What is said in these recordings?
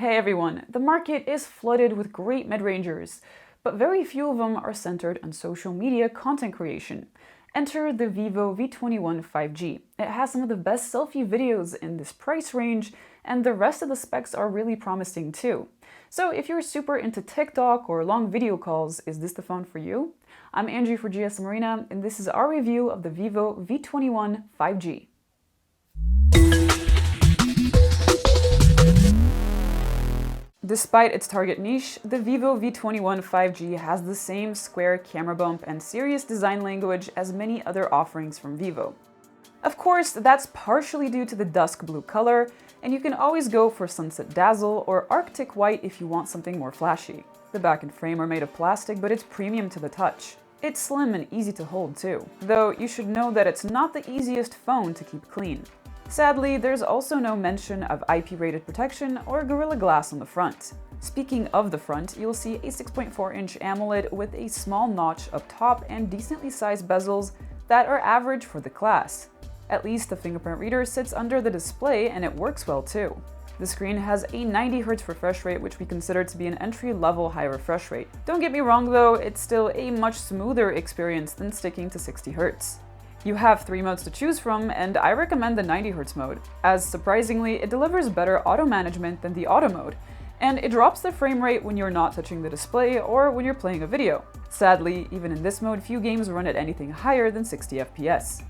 Hey everyone, the market is flooded with great mid-rangers, but very few of them are centered on social media content creation. Enter the Vivo V21 5G. It has some of the best selfie videos in this price range, and the rest of the specs are really promising too. So if you're super into TikTok or long video calls, is this the phone for you? I'm Angie for GSM Arena, and this is our review of the Vivo V21 5G. Despite its target niche, the Vivo V21 5G has the same square camera bump and serious design language as many other offerings from Vivo. Of course, that's partially due to the dusk blue color, and you can always go for Sunset Dazzle or Arctic White if you want something more flashy. The back and frame are made of plastic, but it's premium to the touch. It's slim and easy to hold too, though you should know that it's not the easiest phone to keep clean. Sadly, there's also no mention of IP-rated protection or Gorilla Glass on the front. Speaking of the front, you'll see a 6.4-inch AMOLED with a small notch up top and decently sized bezels that are average for the class. At least the fingerprint reader sits under the display and it works well too. The screen has a 90Hz refresh rate, which we consider to be an entry-level high refresh rate. Don't get me wrong though, it's still a much smoother experience than sticking to 60Hz. You have 3 modes to choose from, and I recommend the 90Hz mode, as surprisingly, it delivers better auto management than the auto mode, and it drops the frame rate when you're not touching the display or when you're playing a video. Sadly, even in this mode, few games run at anything higher than 60 FPS.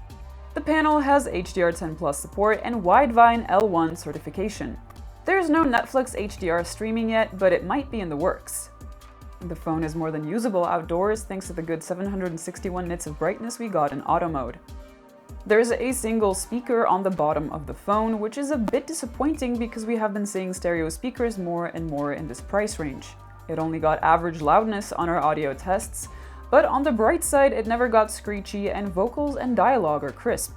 The panel has HDR10+ support and Widevine L1 certification. There's no Netflix HDR streaming yet, but it might be in the works. The phone is more than usable outdoors thanks to the good 761 nits of brightness we got in auto mode. There's a single speaker on the bottom of the phone, which is a bit disappointing because we have been seeing stereo speakers more and more in this price range. It only got average loudness on our audio tests, but on the bright side it never got screechy and vocals and dialogue are crisp.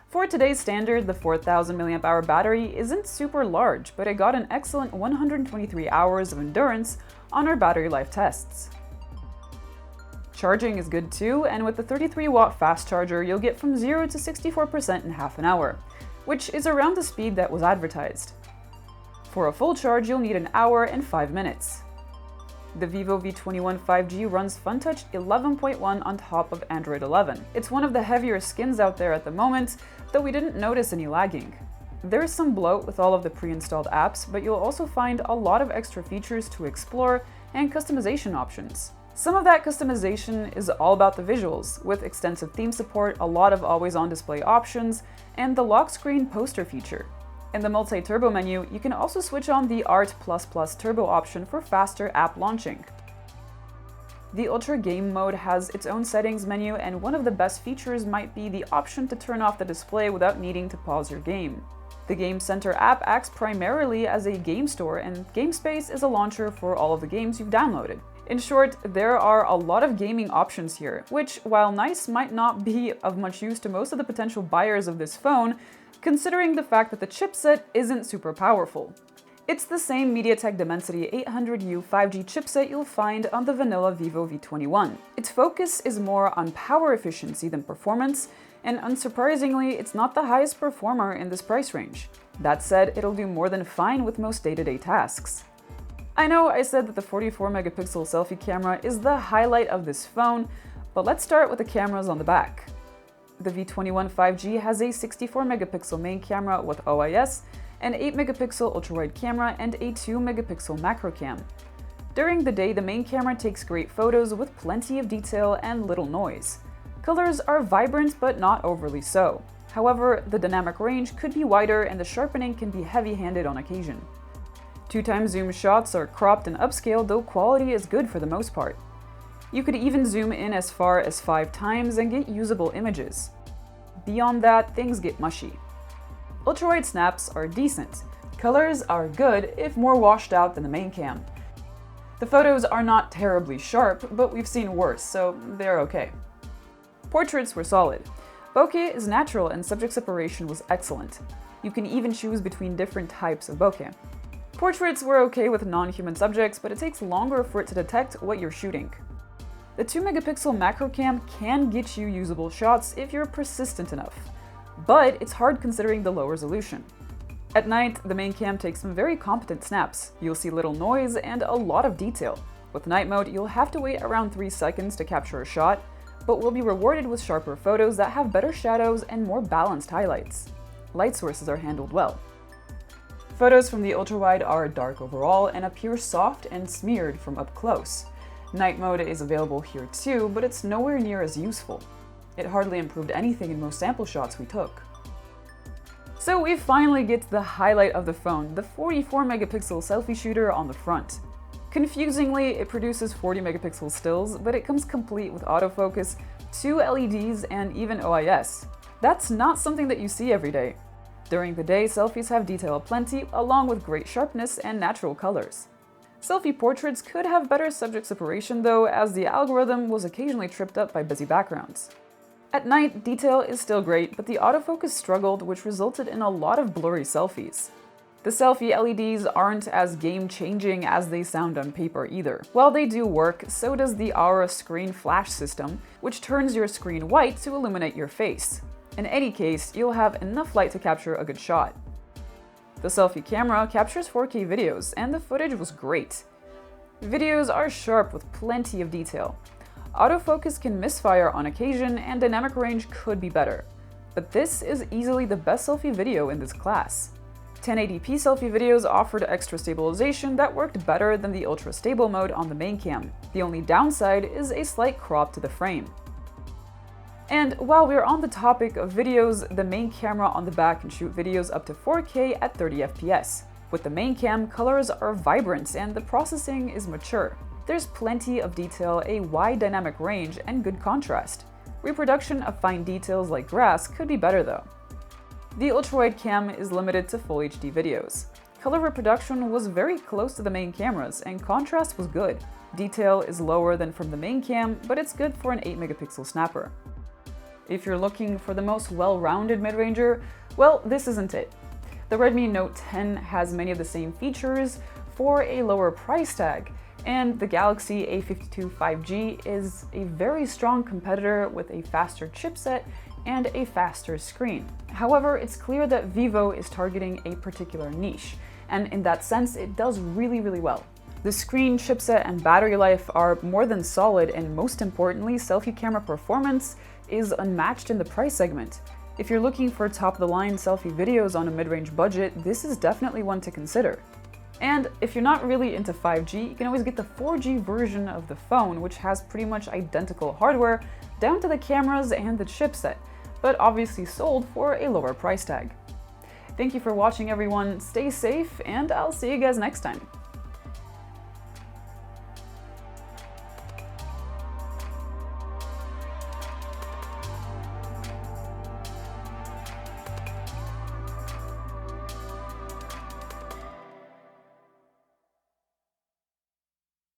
For today's standard, the 4000 mAh battery isn't super large, but it got an excellent 123 hours of endurance on our battery life tests. Charging is good too, and with the 33-watt fast charger, you'll get from 0 to 64% in half an hour, which is around the speed that was advertised. For a full charge, you'll need an hour and 5 minutes. The Vivo V21 5G runs Funtouch 11.1 on top of Android 11. It's one of the heavier skins out there at the moment, though we didn't notice any lagging. There is some bloat with all of the pre-installed apps, but you'll also find a lot of extra features to explore and customization options. Some of that customization is all about the visuals, with extensive theme support, a lot of always-on display options, and the lock screen poster feature. In the multi-turbo menu, you can also switch on the Art++ turbo option for faster app launching. The Ultra Game mode has its own settings menu, and one of the best features might be the option to turn off the display without needing to pause your game. The Game Center app acts primarily as a game store, and GameSpace is a launcher for all of the games you've downloaded. In short, there are a lot of gaming options here, which, while nice, might not be of much use to most of the potential buyers of this phone, considering the fact that the chipset isn't super powerful. It's the same MediaTek Dimensity 800U 5G chipset you'll find on the vanilla Vivo V21. Its focus is more on power efficiency than performance, and unsurprisingly, it's not the highest performer in this price range. That said, it'll do more than fine with most day-to-day tasks. I know I said that the 44-megapixel selfie camera is the highlight of this phone, but let's start with the cameras on the back. The V21 5G has a 64-megapixel main camera with OIS, an 8-megapixel ultra-wide camera, and a 2-megapixel macro cam. During the day, the main camera takes great photos with plenty of detail and little noise. Colors are vibrant but not overly so. However, the dynamic range could be wider and the sharpening can be heavy-handed on occasion. 2x zoom shots are cropped and upscaled, though quality is good for the most part. You could even zoom in as far as 5 times and get usable images. Beyond that, things get mushy. Ultra-wide snaps are decent. Colors are good, if more washed out than the main cam. The photos are not terribly sharp, but we've seen worse, so they're okay. Portraits were solid. Bokeh is natural and subject separation was excellent. You can even choose between different types of bokeh. Portraits were okay with non-human subjects, but it takes longer for it to detect what you're shooting. The 2-megapixel macro cam can get you usable shots if you're persistent enough, but it's hard considering the low resolution. At night, the main cam takes some very competent snaps. You'll see little noise and a lot of detail. With night mode, you'll have to wait around 3 seconds to capture a shot, but will be rewarded with sharper photos that have better shadows and more balanced highlights. Light sources are handled well. Photos from the ultrawide are dark overall and appear soft and smeared from up close. Night mode is available here too, but it's nowhere near as useful. It hardly improved anything in most sample shots we took. So we finally get to the highlight of the phone, the 44-megapixel selfie shooter on the front. Confusingly, it produces 40-megapixel stills, but it comes complete with autofocus, 2 LEDs, and even OIS. That's not something that you see every day. During the day, selfies have detail aplenty, along with great sharpness and natural colors. Selfie portraits could have better subject separation though, as the algorithm was occasionally tripped up by busy backgrounds. At night, detail is still great, but the autofocus struggled, which resulted in a lot of blurry selfies. The selfie LEDs aren't as game-changing as they sound on paper either. While they do work, so does the Aura screen flash system, which turns your screen white to illuminate your face. In any case, you'll have enough light to capture a good shot. The selfie camera captures 4K videos, and the footage was great. Videos are sharp with plenty of detail. Autofocus can misfire on occasion, and dynamic range could be better. But this is easily the best selfie video in this class. 1080p selfie videos offered extra stabilization that worked better than the ultra stable mode on the main cam. The only downside is a slight crop to the frame. And while we're on the topic of videos, the main camera on the back can shoot videos up to 4K at 30 FPS. With the main cam, colors are vibrant and the processing is mature. There's plenty of detail, a wide dynamic range, and good contrast. Reproduction of fine details like grass could be better though. The ultrawide cam is limited to Full HD videos. Color reproduction was very close to the main cameras, and contrast was good. Detail is lower than from the main cam, but it's good for an 8-megapixel snapper. If you're looking for the most well-rounded mid-ranger, well, this isn't it. The Redmi Note 10 has many of the same features for a lower price tag, and the Galaxy A52 5G is a very strong competitor with a faster chipset and a faster screen. However, it's clear that Vivo is targeting a particular niche, and in that sense, it does really well. The screen, chipset, and battery life are more than solid, and most importantly, selfie camera performance is unmatched in the price segment. If you're looking for top-of-the-line selfie videos on a mid-range budget, this is definitely one to consider. And if you're not really into 5G, you can always get the 4G version of the phone, which has pretty much identical hardware down to the cameras and the chipset, but obviously sold for a lower price tag. Thank you for watching everyone, stay safe, and I'll see you guys next time.